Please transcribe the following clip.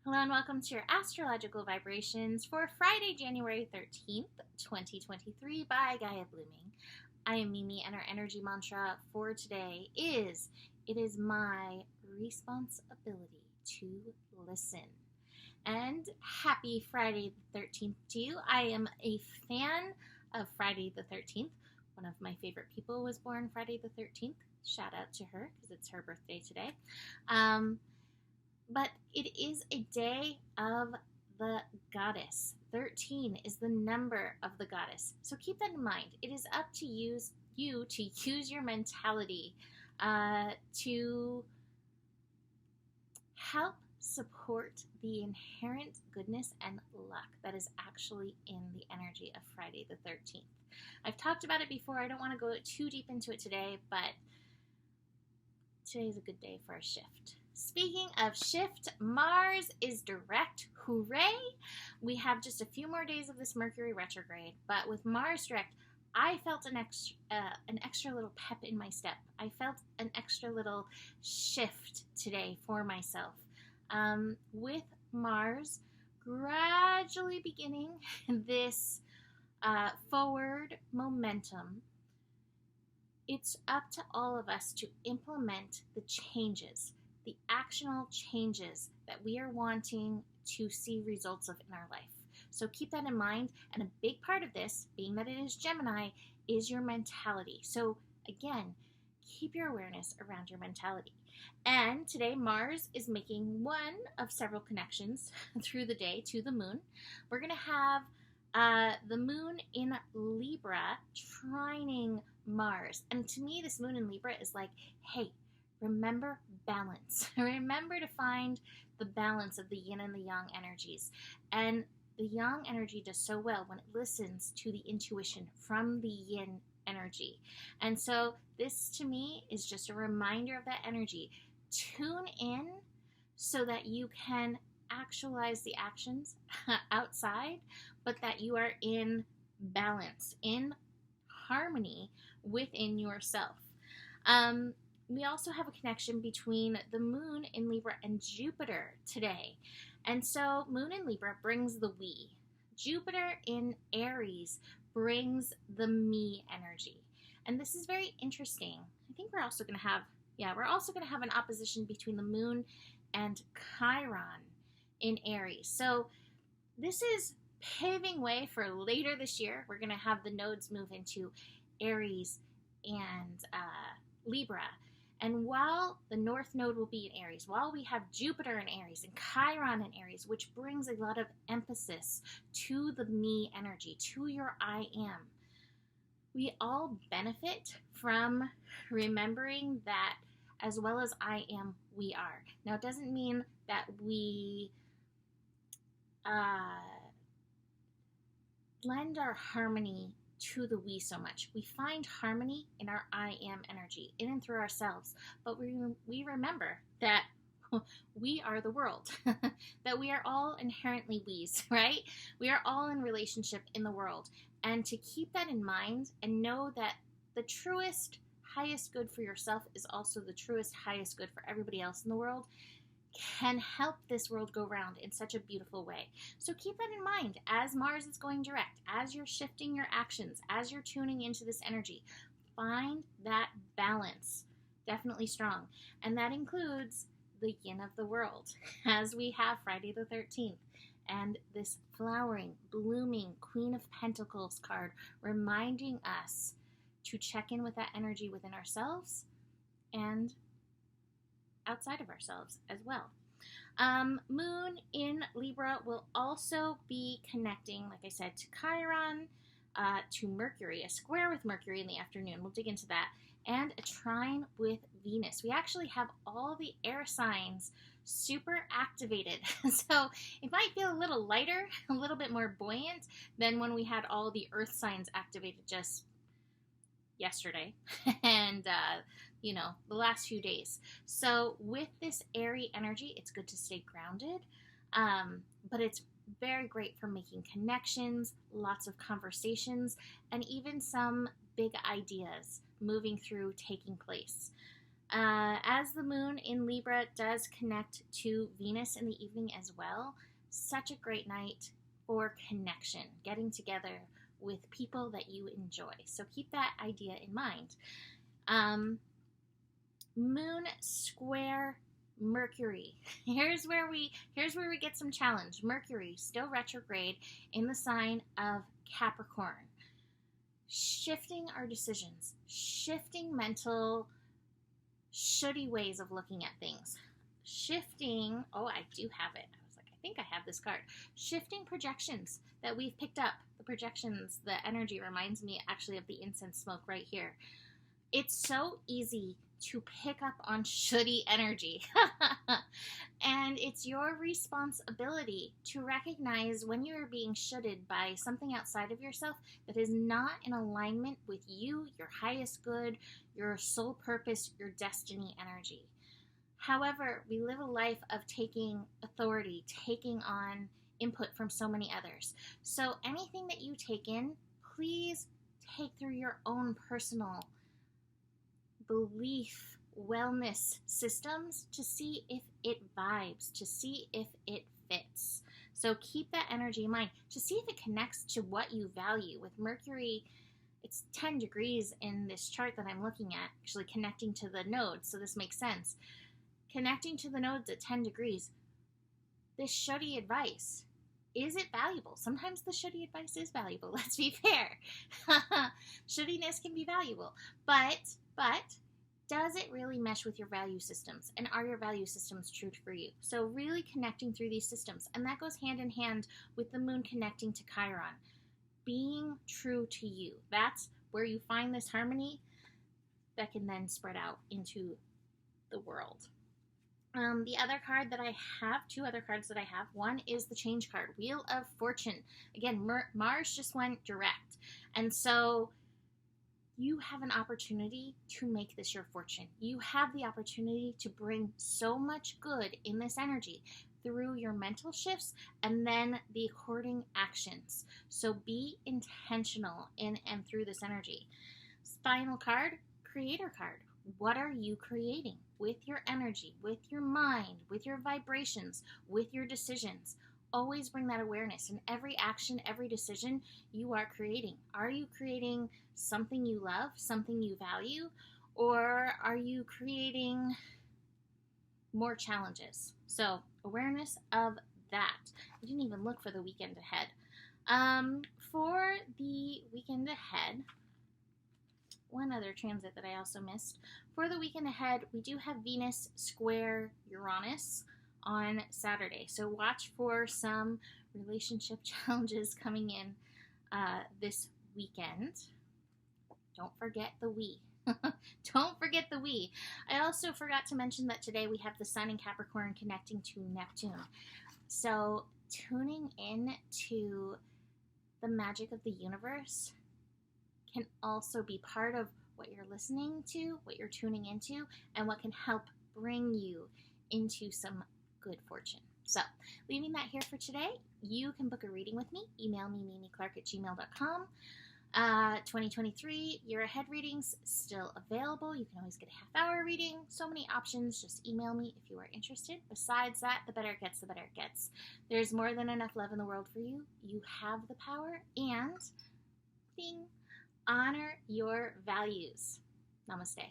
Hello and welcome to your astrological vibrations for Friday, January 13th, 2023 by Gaia Blooming. I am Mimi and our energy mantra for today is, it is my responsibility to listen. And happy Friday the 13th to you. I am a fan of Friday the 13th. One of my favorite people was born Friday the 13th. Shout out to her because it's her birthday today. But it is a day of the goddess. 13 is the number of the goddess. So keep that in mind. It is up to you to use your mentality to help support the inherent goodness and luck that is actually in the energy of Friday the 13th. I've talked about it before. I don't want to go too deep into it today, but today is a good day for a shift. Speaking of shift, Mars is direct. Hooray! We have just a few more days of this Mercury retrograde, but with Mars direct, I felt an extra little pep in my step. I felt an extra little shift today for myself. With Mars gradually beginning this forward momentum, it's up to all of us to implement the changes, the actionable changes that we are wanting to see results of in our life. So keep that in mind. And a big part of this, being that it is Gemini, is your mentality. So again, keep your awareness around your mentality. And today, Mars is making one of several connections through the day to the moon. We're going to have the moon in Libra trining Mars. And to me, this moon in Libra is like, hey, remember balance. Remember to find the balance of the yin and the yang energies. And the yang energy does so well when it listens to the intuition from the yin energy. And so this to me is just a reminder of that energy. Tune in so that you can actualize the actions outside, but that you are in balance, in harmony within yourself. We also have a connection between the moon in Libra and Jupiter today. And so moon in Libra brings the we. Jupiter in Aries brings the me energy. And this is very interesting. I think we're also going to have an opposition between the moon and Chiron in Aries. So this is paving way for later this year. We're going to have the nodes move into Aries and Libra. And while the North Node will be in Aries, while we have Jupiter in Aries and Chiron in Aries, which brings a lot of emphasis to the me energy, to your I am, we all benefit from remembering that as well as I am, we are. Now, it doesn't mean that we lend our harmony to the we so much. We find harmony in our I am energy, in and through ourselves. But we remember that we are the world, that we are all inherently we's, right? We are all in relationship in the world. And to keep that in mind and know that the truest, highest good for yourself is also the truest, highest good for everybody else in the world can help this world go round in such a beautiful way. So keep that in mind as Mars is going direct, as you're shifting your actions, as you're tuning into this energy. Find that balance, definitely strong. And that includes the yin of the world, as we have Friday the 13th. And this flowering, blooming Queen of Pentacles card reminding us to check in with that energy within ourselves and outside of ourselves as well. Moon in Libra will also be connecting, like I said, to Chiron, to Mercury, a square with Mercury in the afternoon. We'll dig into that. And a trine with Venus. We actually have all the air signs super activated. So it might feel a little lighter, a little bit more buoyant than when we had all the earth signs activated just yesterday and the last few days. So with this airy energy, it's good to stay grounded, but it's very great for making connections, lots of conversations, and even some big ideas moving through, taking place. As the moon in Libra does connect to Venus in the evening as well, such a great night for connection, getting together with people that you enjoy. So keep that idea in mind. Moon square Mercury. Here's where we get some challenge. Mercury still retrograde in the sign of Capricorn. Shifting our decisions, shifting mental shouldy ways of looking at things. Shifting, oh, I do have it. I was like, I think I have this card. Shifting projections that we've picked up. The projections, the energy reminds me actually of the incense smoke right here. It's so easy to pick up on shouldy energy. And it's your responsibility to recognize when you're being shoulded by something outside of yourself that is not in alignment with you, your highest good, your soul purpose, your destiny energy. However, we live a life of taking authority, taking on input from so many others. So anything that you take in, please take through your own personal belief wellness systems to see if it vibes, to see if it fits. So keep that energy in mind to see if it connects to what you value. With Mercury, it's 10 degrees in this chart that I'm looking at, actually connecting to the nodes, so this makes sense. Connecting to the nodes at 10 degrees, this shouldy advice, is it valuable? Sometimes the shouldy advice is valuable, let's be fair. Shouldinesss can be valuable, but does it really mesh with your value systems? And are your value systems true for you? So really connecting through these systems. And that goes hand in hand with the moon connecting to Chiron. Being true to you. That's where you find this harmony that can then spread out into the world. The other card that I have, two other cards that I have, one is the change card, Wheel of Fortune. Again, Mars just went direct. And so you have an opportunity to make this your fortune. You have the opportunity to bring so much good in this energy through your mental shifts and then the according actions. So be intentional in and through this energy. Final card, Creator card. What are you creating with your energy, with your mind, with your vibrations, with your decisions? Always bring that awareness in every action, every decision you are creating. Are you creating something you love, something you value, or are you creating more challenges? So awareness of that. I didn't even look for the weekend ahead. For the weekend ahead, one other transit that I also missed. For the weekend ahead, we do have Venus square Uranus on Saturday. So watch for some relationship challenges coming in this weekend. Don't forget the we. Don't forget the we. I also forgot to mention that today we have the Sun in Capricorn connecting to Neptune. So tuning in to the magic of the universe can also be part of what you're listening to, what you're tuning into, and what can help bring you into some good fortune. So, leaving that here for today. You can book a reading with me. Email me, mimiclark@gmail.com. 2023 year ahead readings still available. You can always get a half-hour reading. So many options. Just email me if you are interested. Besides that, the better it gets, the better it gets. There's more than enough love in the world for you. You have the power, and honor your values. Namaste.